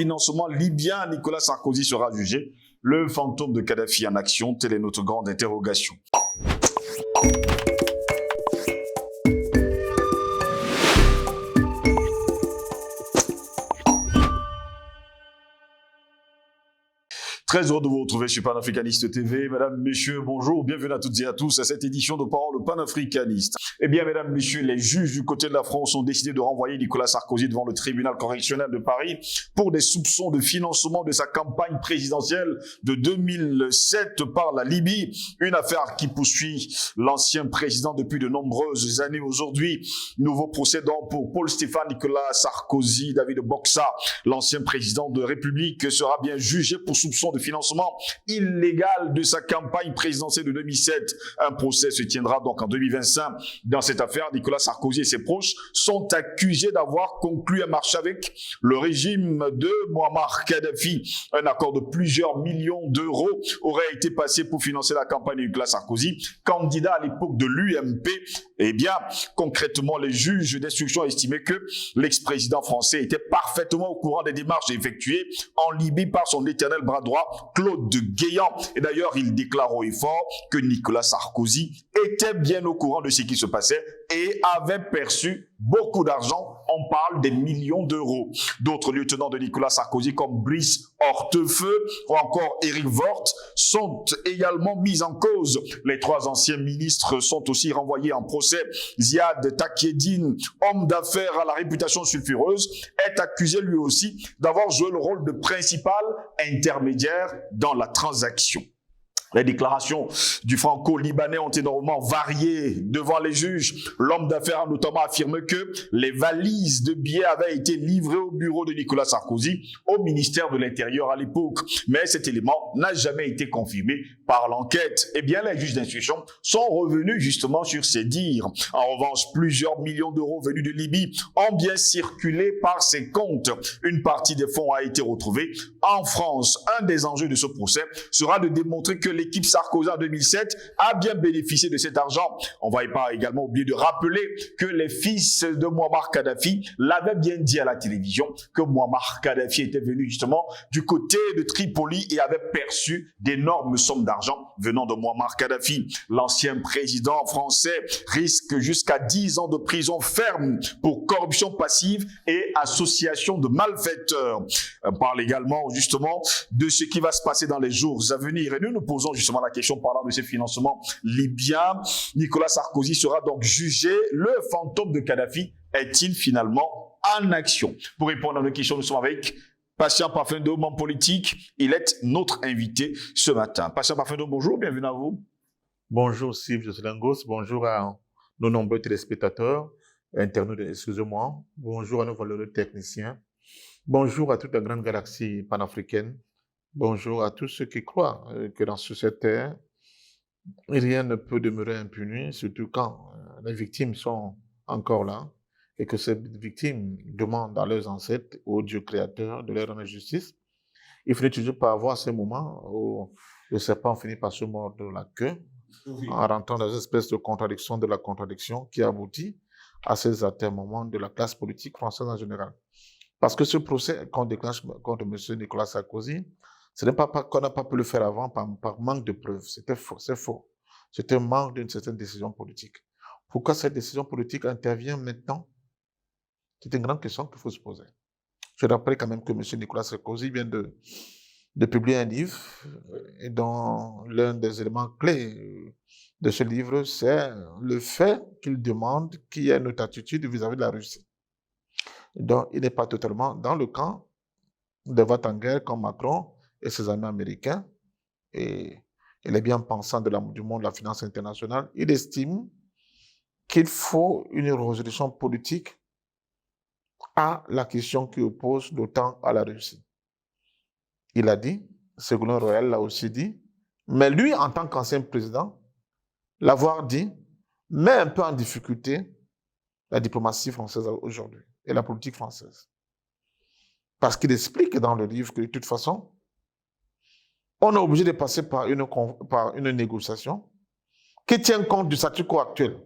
financement libyen, Nicolas Sarkozy sera jugé. Le fantôme de Kadhafi en action, telle est notre grande interrogation. Très heureux de vous retrouver sur Panafricaniste TV. Mesdames, Messieurs, bonjour, bienvenue à toutes et à tous à cette édition de Parole panafricaniste. Eh bien, Mesdames, Messieurs, les juges du côté de la France ont décidé de renvoyer Nicolas Sarkozy devant le tribunal correctionnel de Paris pour des soupçons de financement de sa campagne présidentielle de 2007 par la Libye. Une affaire qui poursuit l'ancien président depuis de nombreuses années aujourd'hui. Nouveau procès donc pour Paul-Stéphane Nicolas Sarkozy, David Boxa, l'ancien président de République, sera bien jugé pour soupçon de financement illégal de sa campagne présidentielle de 2007. Un procès se tiendra donc en 2025. Dans cette affaire, Nicolas Sarkozy et ses proches sont accusés d'avoir conclu un marché avec le régime de Muammar Kadhafi. Un accord de plusieurs millions d'euros aurait été passé pour financer la campagne de Nicolas Sarkozy, candidat à l'époque de l'UMP. Eh bien, concrètement, les juges d'instruction estimaient que l'ex-président français était parfaitement au courant des démarches effectuées en Libye par son éternel bras droit, Claude Guéant. Et d'ailleurs, il déclare haut et fort que Nicolas Sarkozy était bien au courant de ce qui se passait et avait perçu beaucoup d'argent. On parle des millions d'euros. D'autres lieutenants de Nicolas Sarkozy comme Brice Hortefeux ou encore Éric Woerth sont également mis en cause. Les trois anciens ministres sont aussi renvoyés en procès. Ziad Takieddine, homme d'affaires à la réputation sulfureuse, est accusé lui aussi d'avoir joué le rôle de principal intermédiaire dans la transaction. Les déclarations du franco-libanais ont énormément varié devant les juges. L'homme d'affaires a notamment affirmé que les valises de billets avaient été livrées au bureau de Nicolas Sarkozy, au ministère de l'Intérieur à l'époque. Mais cet élément n'a jamais été confirmé par l'enquête. Eh bien, les juges d'instruction sont revenus justement sur ces dires. En revanche, plusieurs millions d'euros venus de Libye ont bien circulé par ces comptes. Une partie des fonds a été retrouvée en France. Un des enjeux de ce procès sera de démontrer que l'équipe Sarkozy en 2007 a bien bénéficié de cet argent. On va pas également oublier de rappeler que les fils de Muammar Kadhafi l'avaient bien dit à la télévision que Muammar Kadhafi était venu justement du côté de Tripoli et avait perçu d'énormes sommes d'argent venant de Muammar Kadhafi. L'ancien président français risque jusqu'à 10 ans de prison ferme pour corruption passive et association de malfaiteurs. On parle également justement de ce qui va se passer dans les jours à venir et nous posons justement la question parlant de ces financements libyens. Nicolas Sarkozy sera donc jugé. Le fantôme de Kadhafi est-il finalement en action? Pour répondre à nos questions, nous sommes avec Patient Parfendo, membre politique. Il est notre invité ce matin. Patient Parfendo, bonjour, bienvenue à vous. Bonjour Steve Joselangos, bonjour à nos nombreux téléspectateurs, internautes, excusez-moi. Bonjour à nos valeureux techniciens. Bonjour à toute la grande galaxie panafricaine. Bonjour à tous ceux qui croient que dans cette terre, rien ne peut demeurer impuni, surtout quand les victimes sont encore là et que ces victimes demandent à leurs ancêtres, au Dieu créateur, de leur rendre justice. Il finit toujours par avoir ces moments où le serpent finit par se mordre la queue en rentrant dans une espèce de contradiction de la contradiction qui aboutit à ces atermoiements de la classe politique française en général. Parce que ce procès qu'on déclenche contre M. Nicolas Sarkozy, ce n'est pas qu'on n'a pas pu le faire avant par manque de preuves. C'était faux, c'est faux. C'était un manque d'une certaine décision politique. Pourquoi cette décision politique intervient maintenant? C'est une grande question qu'il faut se poser. Je rappelle quand même que M. Nicolas Sarkozy vient de publier un livre et dont l'un des éléments clés de ce livre, c'est le fait qu'il demande qu'il y ait une autre attitude vis-à-vis de la Russie. Donc, il n'est pas totalement dans le camp de va-t-en-guerre comme Macron et ses amis américains, et les bien-pensants du monde de la finance internationale. Il estime qu'il faut une résolution politique à la question qui oppose l'OTAN à la Russie. Il a dit, Ségolène Royal l'a aussi dit, mais lui, en tant qu'ancien président, l'avoir dit, met un peu en difficulté la diplomatie française aujourd'hui et la politique française. Parce qu'il explique dans le livre que de toute façon, on est obligé de passer par une négociation qui tient compte du statu quo actuel.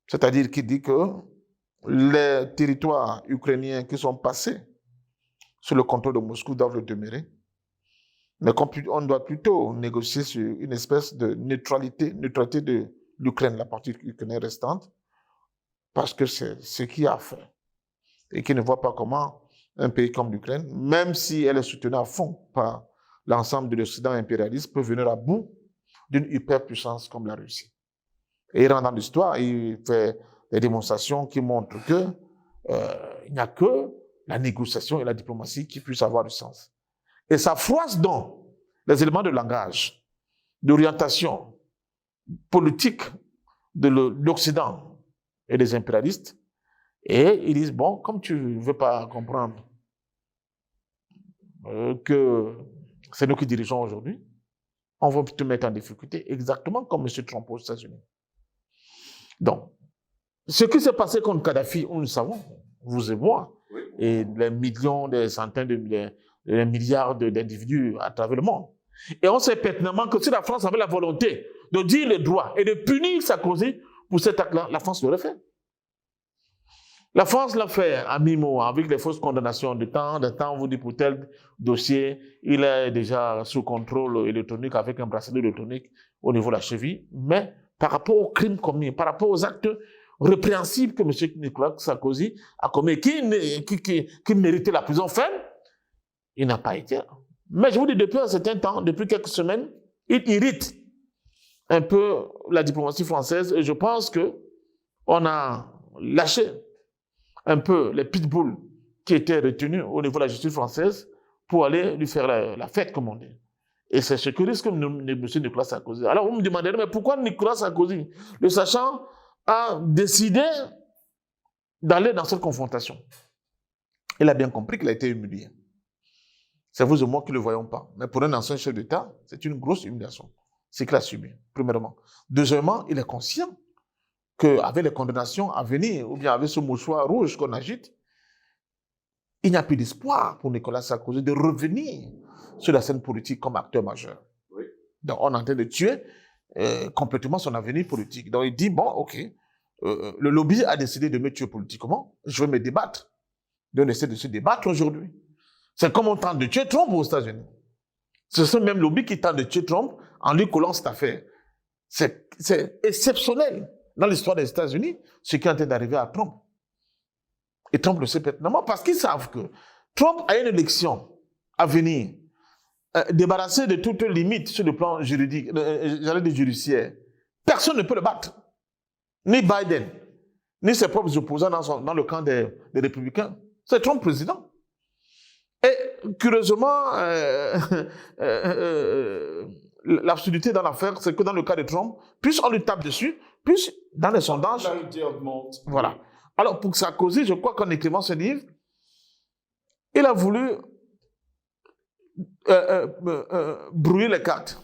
C'est-à-dire qui dit que les territoires ukrainiens qui sont passés sous le contrôle de Moscou doivent le demeurer. Mais on doit plutôt négocier sur une espèce de neutralité de l'Ukraine, la partie ukrainienne restante, parce que c'est ce qui a fait. Et qui ne voit pas comment un pays comme l'Ukraine, même si elle est soutenue à fond par l'ensemble de l'Occident impérialiste, peut venir à bout d'une hyperpuissance comme la Russie. Et il rentre dans l'histoire, il fait des démonstrations qui montrent que il n'y a que la négociation et la diplomatie qui puissent avoir du sens. Et ça froisse donc les éléments de langage, d'orientation politique de l'Occident et des impérialistes. Et ils disent, bon, comme tu ne veux pas comprendre que c'est nous qui dirigeons aujourd'hui, on va te mettre en difficulté, exactement comme M. Trump aux États-Unis. Donc, ce qui s'est passé contre Kadhafi, nous le savons, vous et moi, oui. Et les millions, des centaines des milliards d'individus à travers le monde. Et on sait pertinemment que si la France avait la volonté de dire le droit et de punir Sarkozy pour cet acte-là, la France l'aurait fait. La France l'a fait à mi-mot avec les fausses condamnations de temps. On vous dit pour tel dossier, il est déjà sous contrôle électronique avec un bracelet électronique au niveau de la cheville. Mais par rapport aux crimes commis, par rapport aux actes répréhensibles que M. Nicolas Sarkozy a commis, qui méritait la prison ferme, il n'a pas été. Mais je vous dis, depuis un certain temps, depuis quelques semaines, il irrite un peu la diplomatie française et je pense qu'on a lâché un peu les pitbulls qui étaient retenus au niveau de la justice française pour aller lui faire la fête, comme on dit. Et c'est ce que risque M. Nicolas Sarkozy. Alors vous me demanderez, mais pourquoi Nicolas Sarkozy, le sachant, a décidé d'aller dans cette confrontation? Il a bien compris qu'il a été humilié. C'est vous et moi qui ne le voyons pas. Mais pour un ancien chef d'État, c'est une grosse humiliation. C'est qu'il a subi, premièrement. Deuxièmement, il est conscient qu'avec les condamnations à venir, ou bien avec ce mouchoir rouge qu'on agite, il n'y a plus d'espoir pour Nicolas Sarkozy de revenir sur la scène politique comme acteur majeur. Oui. Donc, on est en train de tuer complètement son avenir politique. Donc, il dit, bon, ok, le lobby a décidé de me tuer politiquement, je vais me débattre. Donc, on essaie de se débattre aujourd'hui. C'est comme on tente de tuer Trump aux États-Unis. C'est ce même lobby qui tente de tuer Trump en lui collant cette affaire. C'est exceptionnel dans l'histoire des États-Unis, ce qui est en train d'arriver à Trump. Et Trump le sait pertinemment parce qu'ils savent que Trump a une élection à venir, débarrassé de toute limite sur le plan juridique, j'allais dire judiciaire. Personne ne peut le battre. Ni Biden, ni ses propres opposants dans le camp des républicains. C'est Trump président. Et curieusement, l'absurdité dans l'affaire, c'est que dans le cas de Trump, plus on lui tape dessus, plus dans les sondages... Voilà. Alors pour Sarkozy, je crois qu'en écrivant ce livre, il a voulu brouiller les cartes.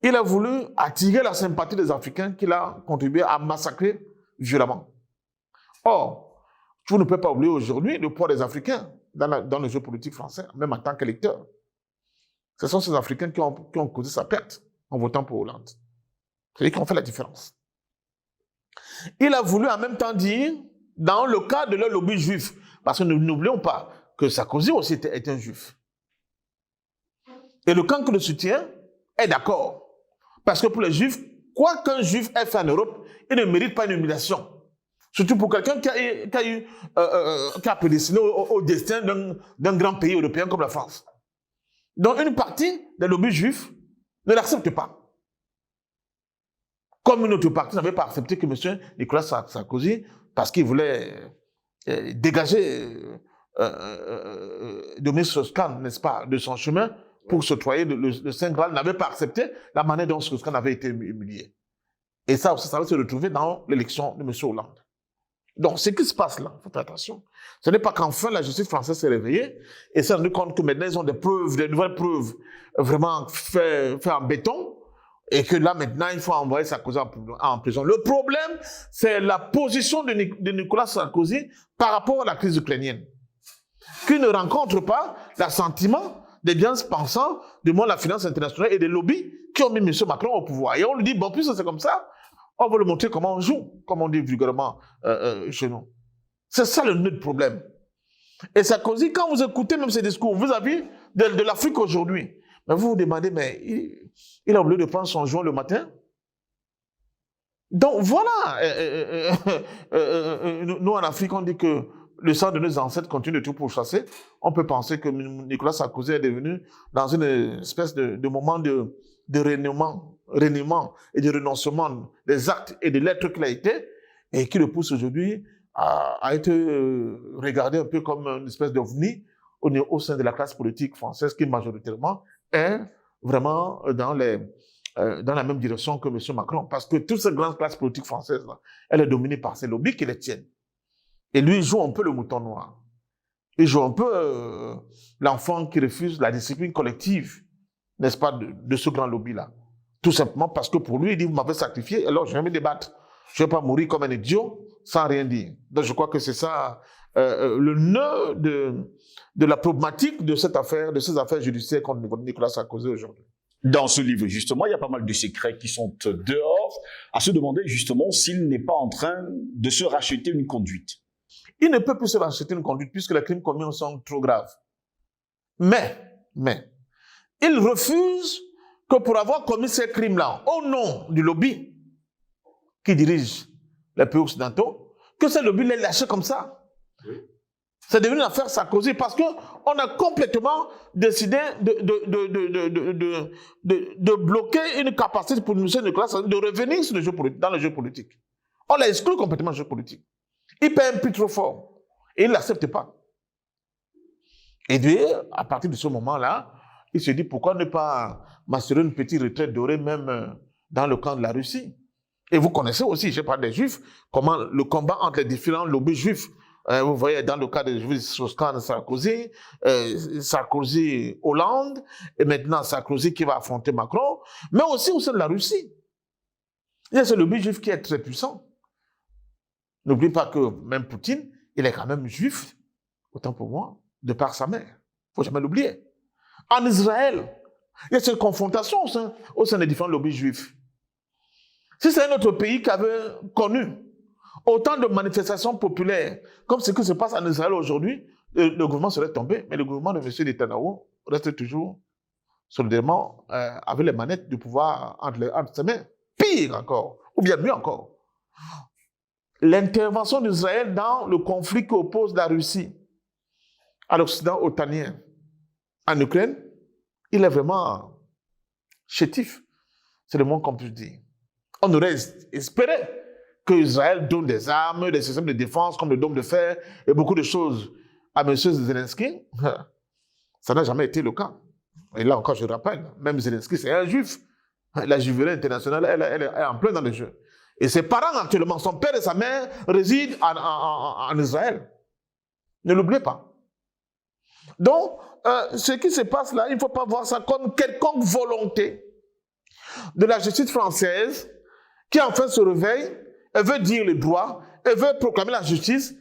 Il a voulu attirer la sympathie des Africains qu'il a contribué à massacrer violemment. Or, vous ne pouvez pas oublier aujourd'hui le poids des Africains dans le jeu politique français, même en tant qu'électeurs. Ce sont ces Africains qui ont causé sa perte en votant pour Hollande. C'est eux qui ont fait la différence. Il a voulu en même temps dire, dans le cas de leur lobby juif, parce que n'oublions pas que Sarkozy aussi était un juif. Et le camp qui le soutient est d'accord. Parce que pour les juifs, quoi qu'un juif ait fait en Europe, il ne mérite pas une humiliation. Surtout pour quelqu'un qui a prédestiné au destin d'un grand pays européen comme la France. Donc une partie des lobbies juifs ne l'accepte pas. Comme une autre partie n'avait pas accepté que M. Nicolas Sarkozy, parce qu'il voulait dégager Dominique Strauss-Kahn, n'est-ce pas, de son chemin pour s'octroyer le Saint Graal, n'avait pas accepté la manière dont Strauss-Kahn avait été humilié. Et ça aussi, ça va se retrouver dans l'élection de M. Hollande. Donc, ce qui se passe là, faites attention. Ce n'est pas qu'enfin la justice française s'est réveillée et s'est rendu compte que maintenant ils ont des preuves, des nouvelles preuves vraiment faites en béton et que là maintenant il faut envoyer Sarkozy en prison. Le problème, c'est la position de Nicolas Sarkozy par rapport à la crise ukrainienne, qui ne rencontre pas l'assentiment des bien-pensants du monde de la finance internationale et des lobbies qui ont mis M. Macron au pouvoir. Et on lui dit, bon, puisque c'est comme ça, on va lui montrer comment on joue, comme on dit vulgairement chez nous. C'est ça le nœud de problème. Et Sarkozy, quand vous écoutez même ses discours, vous avez de l'Afrique aujourd'hui, mais vous vous demandez, mais il a oublié de prendre son joint le matin? Donc voilà, nous en Afrique, on dit que le sang de nos ancêtres continue de tout pourchasser. On peut penser que Nicolas Sarkozy est devenu dans une espèce de moment de reniement et de renoncement des actes et des lettres qu'il a été, et qui le pousse aujourd'hui à être regardé un peu comme une espèce d'ovni au sein de la classe politique française qui majoritairement est vraiment dans la même direction que M. Macron. Parce que toute cette grande classe politique française, là, elle est dominée par ces lobbies qui les tiennent. Et lui, il joue un peu le mouton noir. Il joue un peu l'enfant qui refuse la discipline collective, n'est-ce pas, de ce grand lobby-là. Tout simplement parce que pour lui, il dit, vous m'avez sacrifié, alors je vais me débattre. Je ne vais pas mourir comme un idiot sans rien dire. Donc je crois que c'est ça le nœud de la problématique de cette affaire, de ces affaires judiciaires contre Nicolas Sarkozy aujourd'hui. Dans ce livre, justement, il y a pas mal de secrets qui sont dehors, à se demander justement s'il n'est pas en train de se racheter une conduite. Il ne peut plus se racheter une conduite puisque les crimes commis sont trop graves. Mais, il refuse que pour avoir commis ces crimes-là, au nom du lobby qui dirige les pays occidentaux, que ce lobby les lâché comme ça. Oui. C'est devenu une affaire Sarkozy parce qu'on a complètement décidé de bloquer une capacité pour M. Nicolas Sarkozy de revenir sur le jeu politique, dans le jeu politique. On l'a exclu complètement du jeu politique. Il paie un prix trop fort et il ne l'accepte pas. Et puis, à partir de ce moment-là, il se dit pourquoi ne pas m'assurer une petite retraite dorée même dans le camp de la Russie. Et vous connaissez aussi, je parle des Juifs, comment le combat entre les différents lobbies juifs. Vous voyez, dans le cas de Sarkozy, Sarkozy Hollande, et maintenant Sarkozy qui va affronter Macron, mais aussi au sein de la Russie. Il y a ce lobby juif qui est très puissant. N'oublie pas que même Poutine, il est quand même juif, autant pour moi, de par sa mère. Il ne faut jamais l'oublier. En Israël, il y a cette confrontation au sein des différents lobbies juifs. Si c'est un autre pays qui avait connu autant de manifestations populaires, comme ce qui se passe en Israël aujourd'hui, le gouvernement serait tombé, mais le gouvernement de M. Netanyahu reste toujours solidairement avec les manettes du pouvoir entre ses mains. Pire encore, ou bien mieux encore. L'intervention d'Israël dans le conflit qui oppose la Russie à l'Occident otanien en Ukraine, il est vraiment chétif. C'est le moins qu'on puisse dire. On aurait espéré que Israël donne des armes, des systèmes de défense comme le dôme de fer et beaucoup de choses à M. Zelensky. Ça n'a jamais été le cas. Et là encore, je rappelle, même Zelensky, c'est un juif. La juiverie internationale, elle est en plein dans le jeu. Et ses parents actuellement, son père et sa mère, résident en Israël. Ne l'oubliez pas. Donc, ce qui se passe là, il ne faut pas voir ça comme quelconque volonté de la justice française qui enfin se réveille, elle veut dire le droit, elle veut proclamer la justice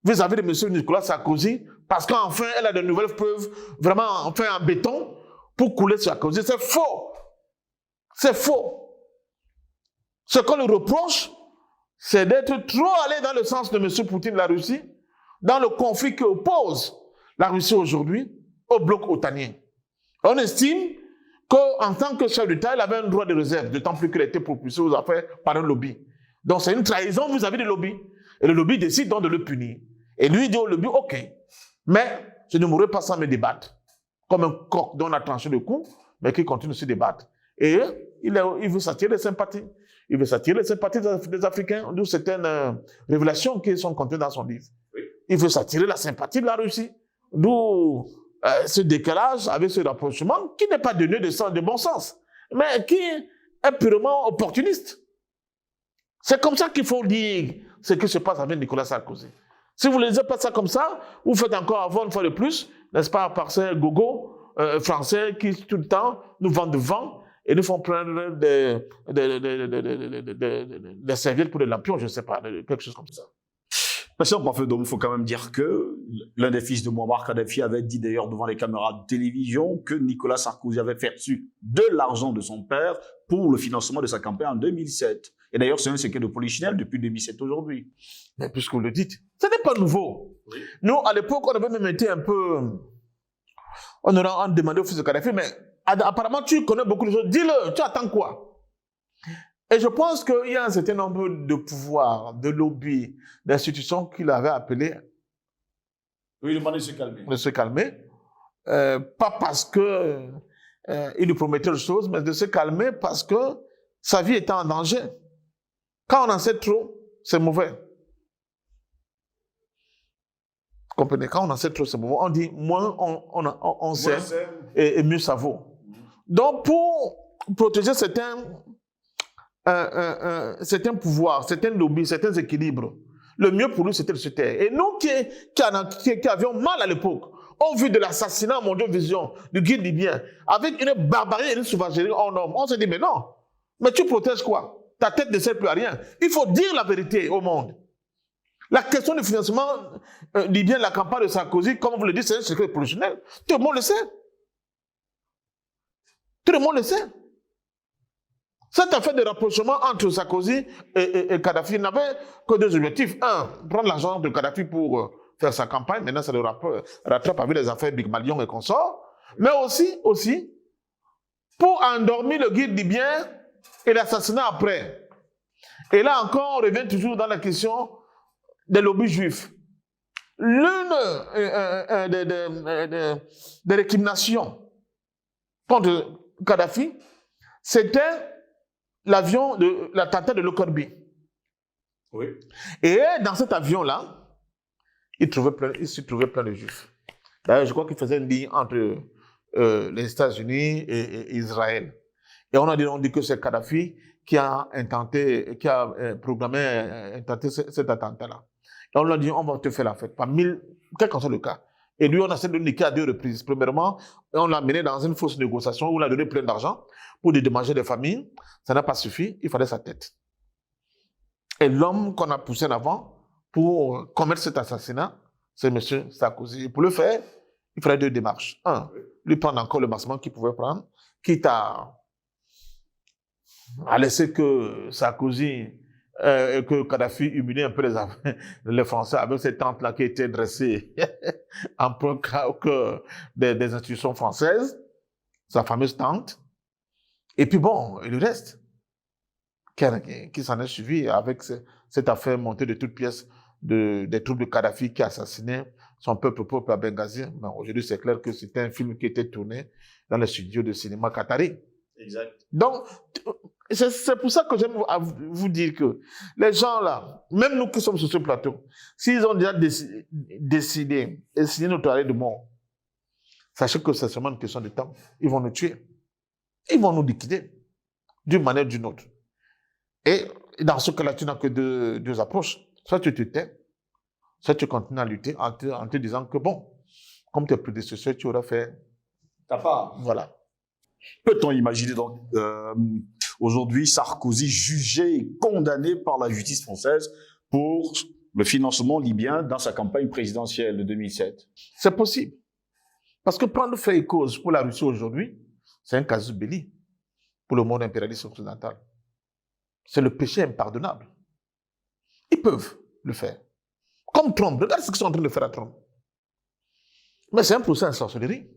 vis-à-vis de M. Nicolas Sarkozy, parce qu'enfin, elle a de nouvelles preuves vraiment enfin en béton pour couler Sarkozy. C'est faux. C'est faux. Ce qu'on lui reproche, c'est d'être trop allé dans le sens de M. Poutine de la Russie, dans le conflit qui oppose la Russie aujourd'hui au bloc otanien. On estime qu'en tant que chef d'État, il avait un droit de réserve, d'autant plus qu'il a été propulsé aux affaires par un lobby. Donc c'est une trahison vis-à-vis du lobby. Et le lobby décide donc de le punir. Et lui dit au lobby, ok, mais je ne mourrai pas sans me débattre. Comme un coq dont on a tranché le cou, mais qui continue de se débattre. Et il veut s'attirer les sympathies. Il veut s'attirer les sympathies des Africains, d'où certaines révélations qui sont contenues dans son livre. Il veut s'attirer la sympathie de la Russie, d'où ce décalage avec ce rapprochement qui n'est pas donné de bon sens, mais qui est purement opportuniste. C'est comme ça qu'il faut dire ce qui se passe avec Nicolas Sarkozy. Si vous ne lisez pas ça comme ça, vous faites encore avoir une fois de plus, n'est-ce pas, par ces gogos français qui tout le temps nous vendent de vent et nous font prendre des serviettes pour des lampions, je ne sais pas, quelque chose comme ça. Monsieur le prophète, il faut quand même dire que l'un des fils de Muammar Kadhafi avait dit d'ailleurs devant les caméras de télévision que Nicolas Sarkozy avait perçu de l'argent de son père pour le financement de sa campagne en 2007. Et d'ailleurs, c'est un secret de polichinelle depuis 2007 aujourd'hui. Mais puisque vous le dites, ce n'est pas nouveau. Oui. Nous, à l'époque, on avait même été un peu... On demandé au fils de Kadhafi, mais apparemment, tu connais beaucoup de choses. Dis-le, tu attends quoi? Et je pense qu'il y a un certain nombre de pouvoirs, de lobbies, d'institutions qu'il avait appelés Oui, demandez de se calmer. de se calmer. Pas parce que il lui promettait des choses, mais de se calmer parce que sa vie était en danger. Quand on en sait trop, c'est mauvais. Vous comprenez? Quand on en sait trop, c'est mauvais. On dit moins on sait et mieux ça vaut. Donc, pour protéger certains pouvoirs, certains lobbies, certains équilibres, le mieux pour lui, c'était de se taire. Et nous qui avions mal à l'époque, au vu de l'assassinat mondial vision du guide libyen, avec une barbarie et une sauvagerie en homme, on s'est dit, mais non, mais tu protèges quoi? Ta tête ne sert plus à rien. Il faut dire la vérité au monde. La question du financement libyen, la campagne de Sarkozy, comme vous le dites, c'est un secret professionnel. Tout le monde le sait. Tout le monde le sait. Cette affaire de rapprochement entre Sarkozy et Kadhafi n'avait que deux objectifs. Un, prendre l'argent de Kadhafi pour faire sa campagne. Maintenant, ça le rattrape avec les affaires Big Malion et consorts. Mais aussi, pour endormir le guide libyen et l'assassinat après. Et là encore, on revient toujours dans la question des lobbies juifs. L'une des récriminations contre Kadhafi, c'était l'attentat de Lockerbie. Oui. Et dans cet avion-là, il se trouvait plein de juifs. D'ailleurs, je crois qu'il faisait une ligne entre les États-Unis et Israël. Et on dit que c'est Kadhafi qui a programmé cet attentat-là. Et on lui a dit, on va te faire la fête, par 1000, quel qu'en soit le cas. Et lui, on a essayé de le niquer à 2 reprises. Premièrement, on l'a mené dans une fausse négociation où on a donné plein d'argent pour dédommager des familles. Ça n'a pas suffi, il fallait sa tête. Et l'homme qu'on a poussé en avant pour commettre cet assassinat, c'est M. Sarkozy. Et pour le faire, il fallait 2 démarches. Un, lui prendre encore le maximum qu'il pouvait prendre, quitte à laisser que Sarkozy, que Kadhafi humilie un peu les Français avec cette tente-là qui était dressée en peu que des institutions françaises, sa fameuse tente. Et puis bon, et le reste, qui s'en est suivi avec cette affaire montée de toutes pièces des troupes de Kadhafi qui assassinaient son peuple à Benghazi. Mais aujourd'hui, c'est clair que c'était un film qui était tourné dans les studios de cinéma qatari. Exact. Donc, c'est pour ça que j'aime vous dire que les gens là, même nous qui sommes sur ce plateau, s'ils ont déjà décidé et signé notre arrêt de mort, sachez que c'est seulement une question de temps. Ils vont nous tuer. Ils vont nous liquider d'une manière ou d'une autre. Et dans ce cas-là, tu n'as que deux approches. Soit tu te tais, soit tu continues à lutter en te disant que bon, comme tes prédécesseurs, tu auras fait ta part. Voilà. Peut-on imaginer donc aujourd'hui Sarkozy jugé et condamné par la justice française pour le financement libyen dans sa campagne présidentielle de 2007? C'est possible. Parce que prendre fait et cause pour la Russie aujourd'hui, c'est un casus belli pour le monde impérialiste occidental. C'est le péché impardonnable. Ils peuvent le faire. Comme Trump. Regarde ce qu'ils sont en train de faire à Trump. Mais c'est un procès en sorcellerie.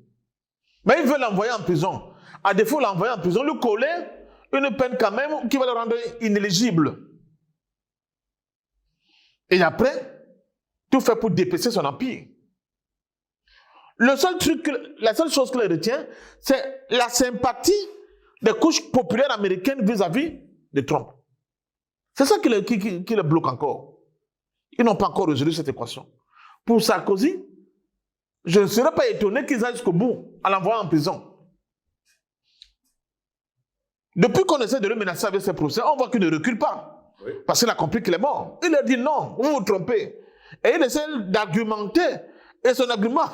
Mais ils veulent l'envoyer en prison. À défaut de l'envoyer en prison, lui coller une peine quand même qui va le rendre inéligible. Et après, tout fait pour dépêcher son empire. La seule chose qu'il retient, c'est la sympathie des couches populaires américaines vis-à-vis de Trump. C'est ça qui le bloque encore. Ils n'ont pas encore résolu cette équation. Pour Sarkozy, je ne serais pas étonné qu'ils aillent jusqu'au bout en l'envoyant en prison. Depuis qu'on essaie de le menacer avec ses procès, on voit qu'il ne recule pas. Oui. Parce qu'il a compris qu'il est mort. Il leur dit non, vous vous trompez. Et il essaie d'argumenter. Et son argument,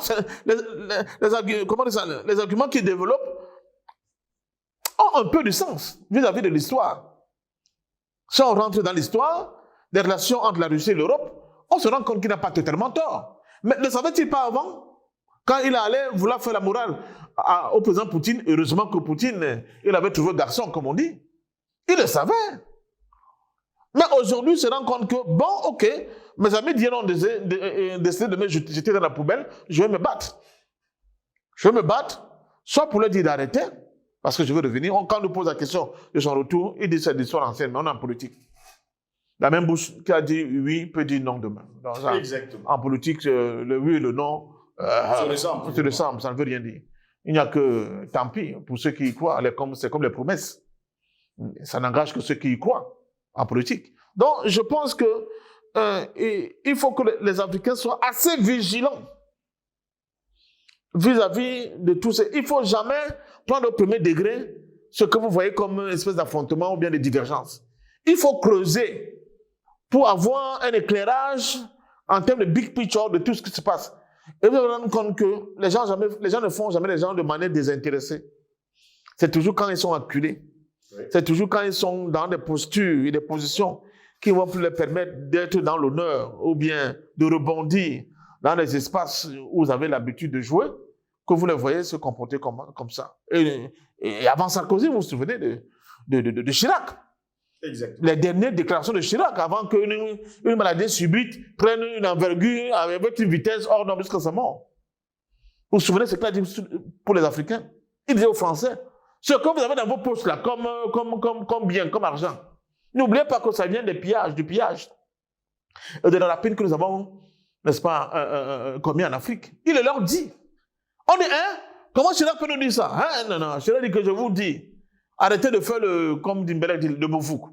les arguments qu'il développe ont un peu de sens vis-à-vis de l'histoire. Si on rentre dans l'histoire des relations entre la Russie et l'Europe, on se rend compte qu'il n'a pas totalement tort. Mais ne savait-il pas avant, quand il allait vouloir faire la morale au président Poutine, heureusement que Poutine, il avait trouvé garçon, comme on dit. Il le savait. Mais aujourd'hui, il se rend compte que, bon, ok, mes amis diront décider de me jeter dans la poubelle, je vais me battre. Je vais me battre, soit pour leur dire d'arrêter, parce que je veux revenir. Quand on nous pose la question de son retour, il dit c'est l'histoire ancienne, mais on est en politique. La même bouche qui a dit oui peut dire non demain. Exactement. En politique, le oui et le non se ressemblent, ça ne veut rien dire. Il n'y a que, tant pis, pour ceux qui y croient, c'est comme les promesses. Ça n'engage que ceux qui y croient en politique. Donc, je pense que il faut que les Africains soient assez vigilants vis-à-vis de tout ça. Il ne faut jamais prendre au premier degré ce que vous voyez comme une espèce d'affrontement ou bien de divergence. Il faut creuser pour avoir un éclairage en termes de big picture de tout ce qui se passe. Et vous vous rendez compte que les gens ne font jamais les gens de manière désintéressée. C'est toujours quand ils sont acculés. Oui. C'est toujours quand ils sont dans des postures et des positions qui vont leur permettre d'être dans l'honneur ou bien de rebondir dans les espaces où vous avez l'habitude de jouer, que vous les voyez se comporter comme ça. Et avant Sarkozy, vous vous souvenez de Chirac. Exactement. Les dernières déclarations de Chirac, avant qu'une maladie subite prenne une envergure avec une vitesse hors norme jusqu'à sa mort. Vous vous souvenez de ce qu'il a dit pour les Africains? Il disait aux Français, ce que vous avez dans vos poches là, comme bien, comme argent, n'oubliez pas que ça vient du pillage. Et de la rapine que nous avons, n'est-ce pas, commis en Afrique. Il leur dit. On dit, hein? Comment Chirac peut nous dire ça? Hein? Non, Chirac dit que je vous dis, arrêtez de faire comme Dimbélé dit, le Bofouk.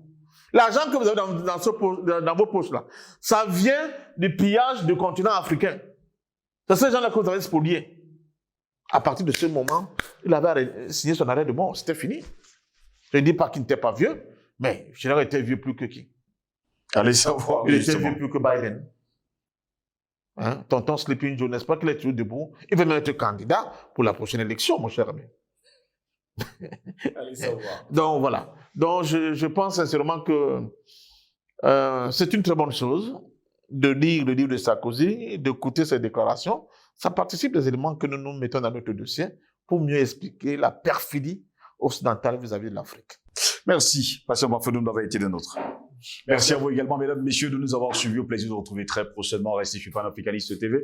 L'argent que vous avez dans vos poches là, ça vient du pillage du continent africain. C'est ces gens-là que vous avez spoliés. À partir de ce moment, il avait signé son arrêt de mort. C'était fini. Je ne dis pas qu'il n'était pas vieux, mais Chirac était vieux plus que qui? Allez savoir. Il était vieux plus que Biden. Hein? Tonton Sleeping Joe, n'est-ce pas qu'il est toujours debout? Il veut même être candidat pour la prochaine élection, mon cher ami. Allez savoir. Donc voilà. Donc je pense sincèrement que c'est une très bonne chose de lire le livre de Sarkozy, d'écouter ses déclarations. Ça participe des éléments que nous mettons dans notre dossier pour mieux expliquer la perfidie occidentale vis-à-vis de l'Afrique. Merci, Pasteur Mafedou, d'avoir été des nôtres. Merci à vous également, mesdames, messieurs, de nous avoir suivis. Au plaisir de vous retrouver très prochainement. Restez chez Panafricaniste TV.